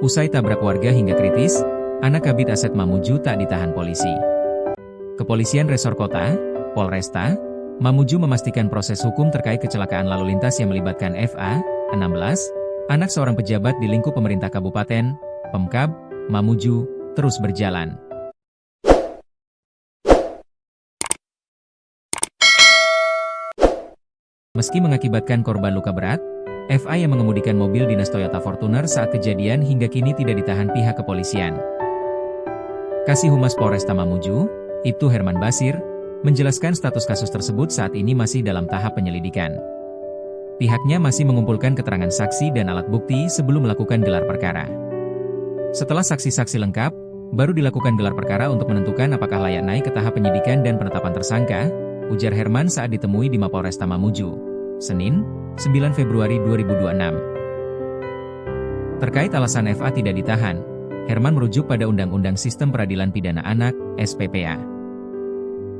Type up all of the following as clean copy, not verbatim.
Usai tabrak warga hingga kritis, anak Kabid Asep Mamuju tak ditahan polisi. Kepolisian Resor Kota, Polresta, Mamuju memastikan proses hukum terkait kecelakaan lalu lintas yang melibatkan FA, 16, anak seorang pejabat di lingkup pemerintah kabupaten, Pemkab, Mamuju, terus berjalan. Meski mengakibatkan korban luka berat, FA yang mengemudikan mobil dinas Toyota Fortuner saat kejadian hingga kini tidak ditahan pihak kepolisian. Kasih Humas Polresta Mamuju, Ibtu Herman Basir, menjelaskan status kasus tersebut saat ini masih dalam tahap penyelidikan. Pihaknya masih mengumpulkan keterangan saksi dan alat bukti sebelum melakukan gelar perkara. Setelah saksi-saksi lengkap, baru dilakukan gelar perkara untuk menentukan apakah layak naik ke tahap penyidikan dan penetapan tersangka, ujar Herman saat ditemui di Mapolresta Mamuju, Senin, 9 Februari 2026. Terkait alasan FA tidak ditahan, Herman merujuk pada Undang-Undang Sistem Peradilan Pidana Anak, SPPA.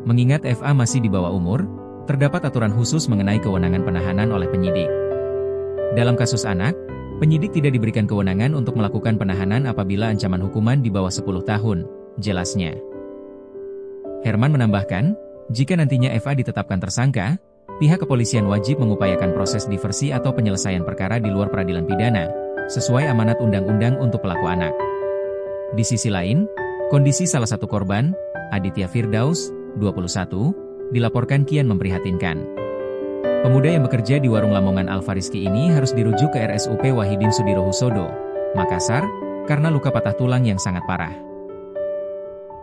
Mengingat FA masih di bawah umur, terdapat aturan khusus mengenai kewenangan penahanan oleh penyidik. Dalam kasus anak, penyidik tidak diberikan kewenangan untuk melakukan penahanan apabila ancaman hukuman di bawah 10 tahun, jelasnya. Herman menambahkan, jika nantinya FA ditetapkan tersangka, pihak kepolisian wajib mengupayakan proses diversi atau penyelesaian perkara di luar peradilan pidana, sesuai amanat undang-undang untuk pelaku anak. Di sisi lain, kondisi salah satu korban, Aditya Firdaus, 21, dilaporkan kian memprihatinkan. Pemuda yang bekerja di warung Lamongan Alfariski ini harus dirujuk ke RSUP Wahidin Sudirohusodo, Makassar, karena luka patah tulang yang sangat parah.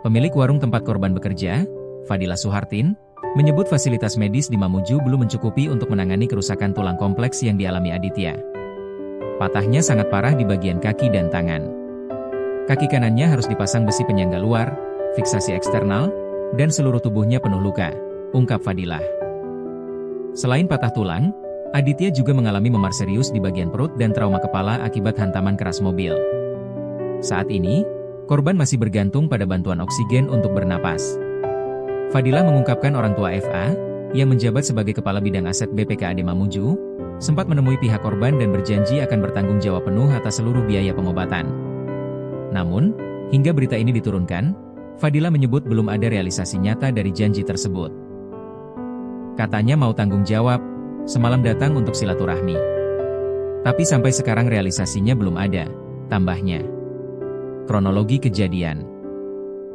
Pemilik warung tempat korban bekerja, Fadila Suhartin, menyebut fasilitas medis di Mamuju belum mencukupi untuk menangani kerusakan tulang kompleks yang dialami Aditya. Patahnya sangat parah di bagian kaki dan tangan. Kaki kanannya harus dipasang besi penyangga luar, fiksasi eksternal, dan seluruh tubuhnya penuh luka, ungkap Fadilah. Selain patah tulang, Aditya juga mengalami memar serius di bagian perut dan trauma kepala akibat hantaman keras mobil. Saat ini, korban masih bergantung pada bantuan oksigen untuk bernapas. Fadilah mengungkapkan orang tua FA, yang menjabat sebagai Kepala Bidang Aset BPKAD Mamuju, sempat menemui pihak korban dan berjanji akan bertanggung jawab penuh atas seluruh biaya pengobatan. Namun, hingga berita ini diturunkan, Fadila menyebut belum ada realisasi nyata dari janji tersebut. Katanya mau tanggung jawab, semalam datang untuk silaturahmi. Tapi sampai sekarang realisasinya belum ada, tambahnya. Kronologi kejadian.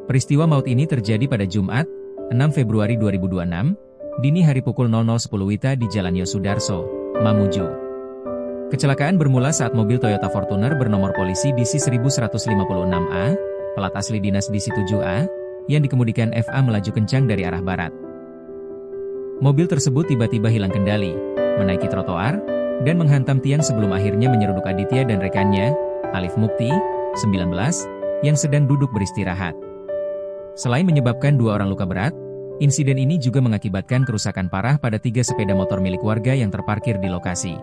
Peristiwa maut ini terjadi pada Jumat, 6 Februari 2026, dini hari pukul 00.10 WITA di Jalan Yosudarso, Mamuju. Kecelakaan bermula saat mobil Toyota Fortuner bernomor polisi DC 1156A, pelat asli dinas DC7A, yang dikemudikan FA melaju kencang dari arah barat. Mobil tersebut tiba-tiba hilang kendali, menaiki trotoar, dan menghantam tiang sebelum akhirnya menyeruduk Aditya dan rekannya, Alif Mukti, 19, yang sedang duduk beristirahat. Selain menyebabkan 2 orang luka berat, insiden ini juga mengakibatkan kerusakan parah pada 3 sepeda motor milik warga yang terparkir di lokasi.